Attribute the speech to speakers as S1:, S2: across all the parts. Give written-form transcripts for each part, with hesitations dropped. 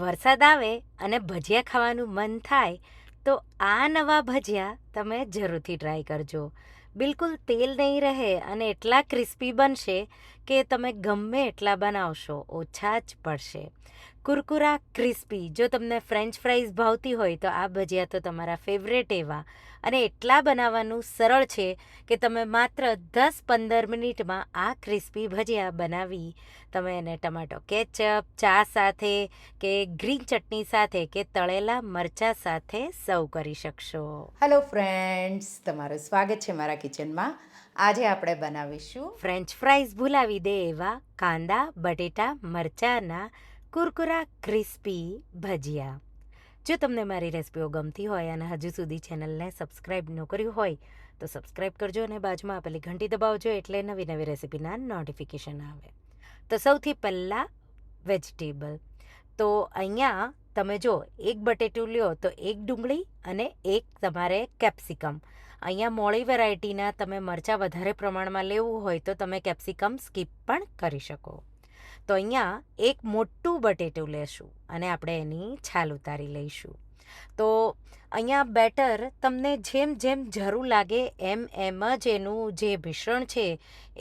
S1: વરસાદ આવે અને ભજીયા ખાવાનું મન થાય તો આ નવા ભજીયા તમે જરૂરથી ટ્રાય કરજો. બિલકુલ તેલ નહીં રહે અને એટલા ક્રિસ્પી બનશે કે તમે ગમે એટલા બનાવશો ઓછા જ પડશે. કુરકુરા ક્રિસ્પી. જો તમને ફ્રેન્ચ ફ્રાઈઝ ભાવતી હોય તો આ ભજીયા તો તમારા ફેવરેટ એવા, અને એટલા બનાવવાનું સરળ છે કે તમે માત્ર 10-15 મિનિટમાં આ ક્રિસ્પી ભજીયા બનાવી તમે એને ટમાટો કેચઅપ, ચા સાથે કે ગ્રીન ચટણી સાથે કે તળેલા મરચાં સાથે સર્વ કરી શકશો.
S2: હેલો ફ્રેન્ડ્સ, તમારું સ્વાગત છે મારા કિચનમાં. આજે આપણે બનાવીશું
S1: ફ્રેન્ચ ફ્રાઈઝ ભૂલાવી દે એવા કાંદા બટેટા મરચાંના કુરકુરા ક્રિસ્પી ભજીયા. જો તમને મારી રેસિપીઓ ગમતી હોય અને હજુ સુધી ચેનલને સબસ્ક્રાઈબ ન કર્યું હોય તો સબસ્ક્રાઈબ કરજો અને બાજુમાં આપેલી ઘંટી દબાવજો એટલે નવી નવી રેસિપીના નોટિફિકેશન આવે. તો સૌથી પહેલાં વેજીટેબલ. તો અહીંયા તમે જો એક બટેટું લ્યો તો એક ડુંગળી અને એક તમારે કેપ્સિકમ. અહીંયા મોળી વેરાયટીના તમે મરચાં વધારે પ્રમાણમાં લેવું હોય તો તમે કેપ્સિકમ સ્કીપ પણ કરી શકો. તો અહીંયા એક મોટું બટેટું લેશું અને આપણે એની છાલ ઉતારી લઈશું. તો અહીંયા બેટર તમને જેમ જેમ જરૂર લાગે એમ એમ જ એનું જે મિશ્રણ છે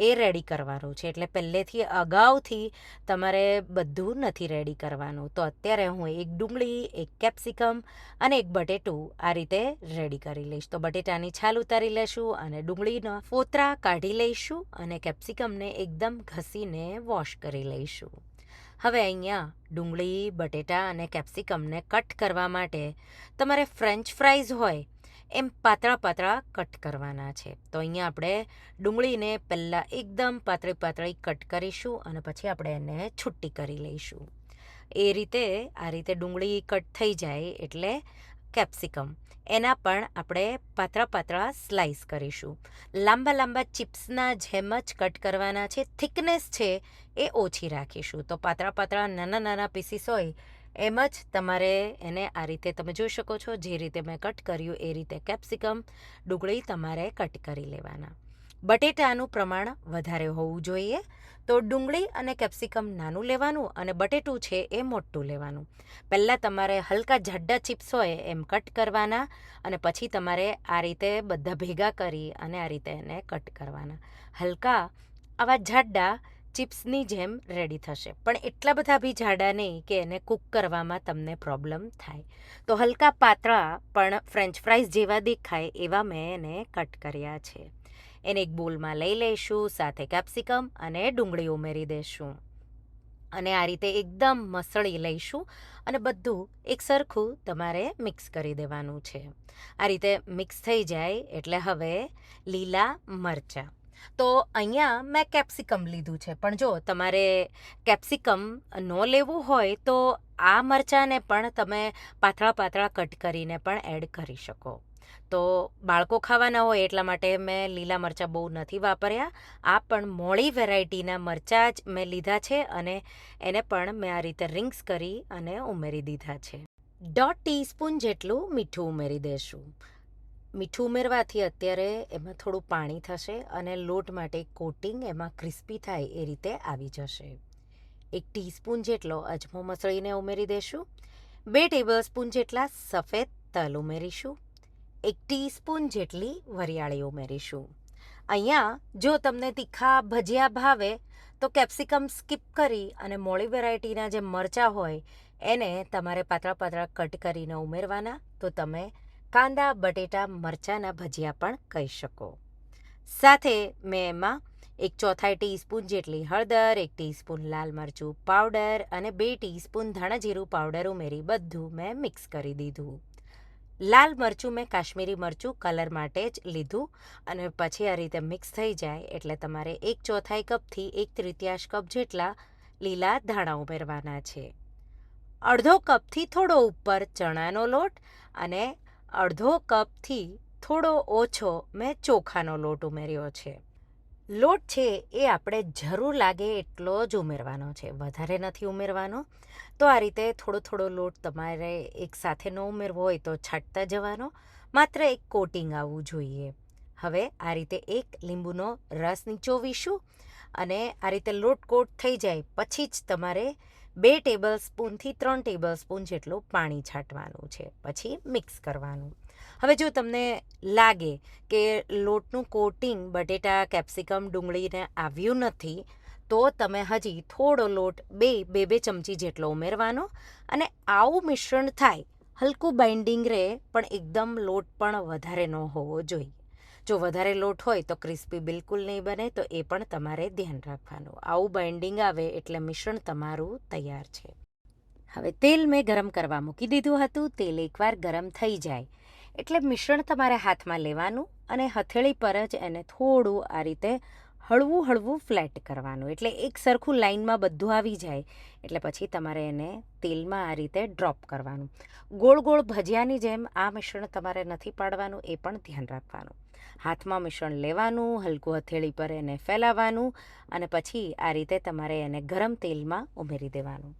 S1: એ રેડી કરવાનું છે. એટલે પહેલેથી અગાઉથી તમારે બધું નથી રેડી કરવાનું. તો અત્યારે હું એક ડુંગળી, એક કેપ્સિકમ અને એક બટેટું આ રીતે રેડી કરી લઈશ. તો બટેટાની છાલ ઉતારી લેશું અને ડુંગળીના ફોતરા કાઢી લઈશું અને કેપ્સિકમને એકદમ ઘસીને વોશ કરી લઈશું. હવે અહીંયા ડુંગળી, બટેટા અને કેપ્સિકમને કટ કરવા માટે તમારે ફ્રેન્ચ ફ્રાઈઝ હોય એમ પાતળા પાતળા કટ કરવાના છે. તો અહીંયા આપણે ડુંગળીને પહેલાં એકદમ પાતળી પાતળી કટ કરીશું અને પછી આપણે એને છૂટી કરી લઈશું. એ રીતે આ રીતે ડુંગળી કટ થઈ જાય એટલે કેપ્સિકમ એના પણ આપણે પાતળા પાતળા સ્લાઈસ કરીશું. લાંબા લાંબા ચિપ્સના જેમ જ કટ કરવાના છે. થિકનેસ છે એ ઓછી રાખીશું. તો પાતળા પાતળા નાના નાના પીસીસ હોય એમ જ તમારે એને આ રીતે તમે જોઈ શકો છો જે રીતે મેં કટ કર્યું એ રીતે કેપ્સિકમ, ડુંગળી તમારે કટ કરી લેવાના. બટેટાનું પ્રમાણ વધારે હોવું જોઈએ. તો ડુંગળી અને કેપ્સિકમ નાનું લેવાનું અને બટેટું છે એ મોટું લેવાનું. પહેલાં તમારે હલકા જાડા ચિપ્સ હોય એમ કટ કરવાના અને પછી તમારે આ રીતે બધા ભેગા કરી અને આ રીતે એને કટ કરવાના. હલકા આવા જાડા ચિપ્સની જેમ રેડી થશે, પણ એટલા બધા બી જાડા નહીં કે એને કૂક કરવામાં તમને પ્રોબ્લેમ થાય. તો હલકા પાતળા પણ ફ્રેન્ચ ફ્રાઈઝ જેવા દેખાય એવા મેં એને કટ કર્યા છે. એને એક બોલમાં લઈ લઈશું, સાથે કેપ્સિકમ અને ડુંગળી ઉમેરી દઈશું અને આ રીતે એકદમ મસળી લઈશું અને બધું એક સરખું તમારે મિક્સ કરી દેવાનું છે. આ રીતે મિક્સ થઈ જાય એટલે હવે લીલા મરચાં. તો અહીંયા મેં કેપ્સિકમ લીધું છે, પણ જો તમારે કેપ્સિકમ ન લેવું હોય તો આ મરચાંને પણ તમે પાતળા પાતળા કટ કરીને પણ એડ કરી શકો. તો બાળકો ખાવાના હોય એટલા માટે મેં લીલા મરચાં બહુ નથી વાપર્યા. આ પણ મોળી વેરાયટીના મરચાં જ મેં લીધા છે અને એને પણ મેં આ રીતે રિંગ્સ કરી અને ઉમેરી દીધા છે. 1/2 ટીસ્પૂન જેટલું મીઠું ઉમેરી દઈશું. મીઠું ઉમેરવાથી અત્યારે એમાં થોડું પાણી થશે અને લોટ માટે કોટિંગ એમાં ક્રિસ્પી થાય એ રીતે આવી જશે. 1 ટીસ્પૂન જેટલો અજમો મસળીને ઉમેરી દઈશું. 2 ટેબલસ્પૂન જેટલા સફેદ તલ ઉમેરીશું. 1 ટીસ્પૂન જેટલી વરિયાળી ઉમેરીશું. અહીંયા જો તમને તીખા ભજીયા ભાવે તો કેપ્સિકમ સ્કીપ કરી અને મોળી વેરાયટીના જે મરચાં હોય એને તમારે પાતળા પાતળા કટ કરીને ઉમેરવાના. તો તમે કાંદા બટેટા મરચાંના ભજીયા પણ કહી શકો. સાથે મેં એમાં 1/4 ટીસ્પૂન જેટલી હળદર, 1 ટીસ્પૂન લાલ મરચું પાવડર અને 2 ટીસ્પૂન ધાણા જીરું પાવડર ઉમેરી બધું મેં મિક્સ કરી દીધું. લાલ મરચું મેં કાશ્મીરી મરચું કલર માટે જ લીધું અને પછી આ રીતે મિક્સ થઈ જાય એટલે તમારે 1/4 કપથી 1/3 કપ જેટલા લીલા ધાણા ઉમેરવાના છે. અડધો કપથી થોડો ઉપર ચણાનો લોટ અને અડધો કપથી થોડો ઓછો મેં ચોખાનો લોટ ઉમેર્યો છે. લોટ છે એ આપણે જરૂર લાગે એટલો જ ઉમેરવાનો છે, વધારે નથી ઉમેરવાનો. તો આ રીતે થોડો થોડો લોટ તમારે એકસાથે ન ઉમેરવો હોય તો છાંટતા જવાનો. માત્ર એક કોટિંગ આવવું જોઈએ. હવે આ રીતે એક લીંબુનો રસ નીચોવીશું અને આ રીતે લોટ કોટ થઈ જાય પછી જ તમારે 2 ટેબલસ્પૂનથી 3 ટેબલસ્પૂન જેટલું પાણી છાંટવાનું છે. પછી મિક્સ કરવાનું. હવે જો તમને લાગે કે લોટનું કોટિંગ બટેટા, કેપ્સિકમ, ડુંગળીને આવ્યું નથી, તો તમે હજી થોડો લોટ બે ચમચી જેટલો ઉમેરવાનો અને આવું મિશ્રણ થાય, હલકું બાઇન્ડિંગ રહે પણ એકદમ લોટ પણ વધારે ન હોવો જોઈએ. જો વધારે લોટ હોય તો ક્રિસ્પી બિલકુલ નહીં બને, તો એ પણ તમારે ધ્યાન રાખવાનું. આવું બાઇન્ડિંગ આવે એટલે મિશ્રણ તમારું તૈયાર છે. હવે તેલ મેં ગરમ કરવા મૂકી દીધું હતું. તેલ એકવાર ગરમ થઈ જાય એટલે મિશ્રણ તમારે હાથમાં લેવાનું અને હથેળી પર જ એને થોડું આ રીતે હળવું હળવું ફ્લેટ કરવાનું, એટલે એક સરખું લાઇનમાં બધું આવી જાય. એટલે પછી તમારે એને તેલમાં આ રીતે ડ્રોપ કરવાનું. ગોળ ગોળ ભજીયાની જેમ આ મિશ્રણ તમારે નથી પાડવાનું, એ પણ ધ્યાન રાખવાનું. હાથમાં મિશ્રણ લેવાનું, હલકું હથેળી પર એને ફેલાવવાનું અને પછી આ રીતે તમારે એને ગરમ તેલમાં ઉમેરી દેવાનું.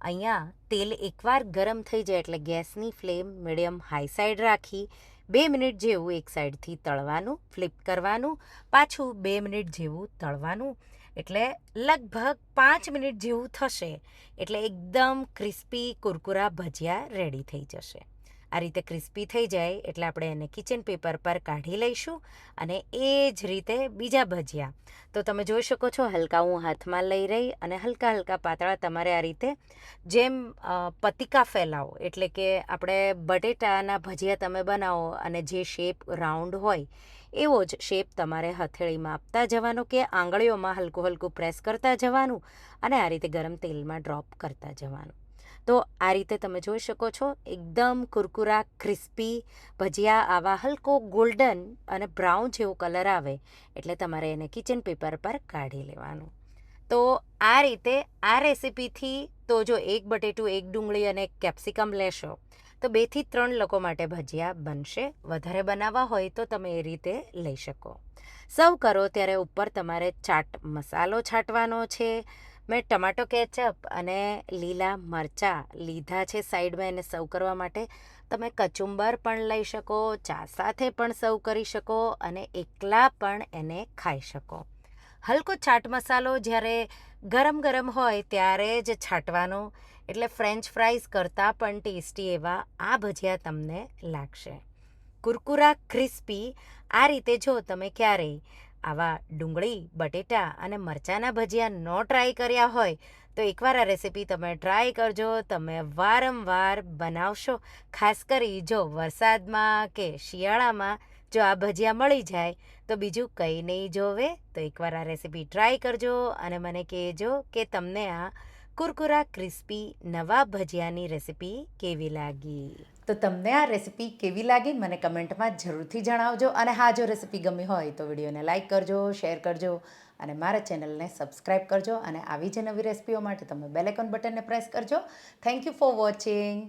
S1: અહીંયા તેલ એકવાર ગરમ થઈ જાય એટલે ગેસની ફ્લેમ મીડિયમ હાઈ સાઈડ રાખી 2 મિનિટ જેવું એક સાઈડથી તળવાનું, ફ્લિપ કરવાનું, પાછું 2 મિનિટ જેવું તળવાનું. એટલે લગભગ 5 મિનિટ જેવું થશે એટલે એકદમ ક્રિસ્પી કુરકુરા ભજીયા રેડી થઈ જશે. આ રીતે ક્રિસ્પી થઈ જાય એટલે આપણે એને કિચન પેપર પર કાઢી લઈશું અને એ જ રીતે બીજા ભજીયા. તો તમે જોઈ શકો છો, હલકા હું હાથમાં લઈ રહી અને હલકા હલકા પાતળા તમારે આ રીતે જેમ પતિકા ફેલાવો, એટલે કે આપણે બટેટાના ભજીયા તમે બનાવો અને જે શેપ રાઉન્ડ હોય એવો જ શેપ તમારે હથેળીમાં આપતા જવાનો કે આંગળીઓમાં હલકું હલકું પ્રેસ કરતા જવાનું અને આ રીતે ગરમ તેલમાં ડ્રોપ કરતા જવાનું. તો આ રીતે તમે જોઈ શકો છો, એકદમ કુરકુરા ક્રિસ્પી ભજીયા આવા હલકો ગોલ્ડન અને બ્રાઉન જેવો કલર આવે એટલે તમારે એને કિચન પેપર પર કાઢી લેવાનું. તો આ રીતે આ રેસિપીથી તો જો એક બટેટું, એક ડુંગળી અને એક કેપ્સિકમ લેશો તો 2 થી 3 લોકો માટે ભજીયા બનશે. વધારે બનાવવા હોય તો તમે એ રીતે લઈ શકો. સર્વ કરો ત્યારે ઉપર તમારે ચાટ મસાલો છાંટવાનો છે. મેં ટમાટો કેચઅપ અને લીલા મરચાં લીધા છે સાઈડમાં એને સર્વ કરવા માટે. તમે કચુંબર પણ લઈ શકો, ચા સાથે પણ સર્વ કરી શકો અને એકલા પણ એને ખાઈ શકો. હલકો ચાટ મસાલો જ્યારે ગરમ ગરમ હોય ત્યારે જ છાંટવાનો, એટલે ફ્રેન્ચ ફ્રાઈઝ કરતાં પણ ટેસ્ટી એવા આ ભજીયા તમને લાગશે. કુરકુરા ક્રિસ્પી આ રીતે જો તમે ક્યારેય આવા ડુંગળી, બટેટા અને મરચાંના ભજીયા ન ટ્રાય કર્યા હોય તો એકવાર આ રેસિપી તમે ટ્રાય કરજો. તમે વારંવાર બનાવશો. ખાસ કરી જો વરસાદમાં કે શિયાળામાં જો આ ભજીયા મળી જાય તો બીજું કંઈ નહીં જોવે. તો એકવાર આ રેસિપી ટ્રાય કરજો અને મને કહેજો કે તમને આ કુરકુરા ક્રિસ્પી નવા ભજીયાની રેસિપી કેવી લાગી.
S2: તો તમને આ રેસિપી કેવી લાગી મને કમેન્ટમાં જરૂરથી જણાવજો. અને હા, જો રેસિપી ગમી હોય તો વિડીયોને લાઇક કરજો, શેર કરજો અને મારા ચેનલને સબસ્ક્રાઈબ કરજો. અને આવી જ નવી રેસિપીઓ માટે તમે બેલ આઇકોન બટનને પ્રેસ કરજો. Thank you for watching.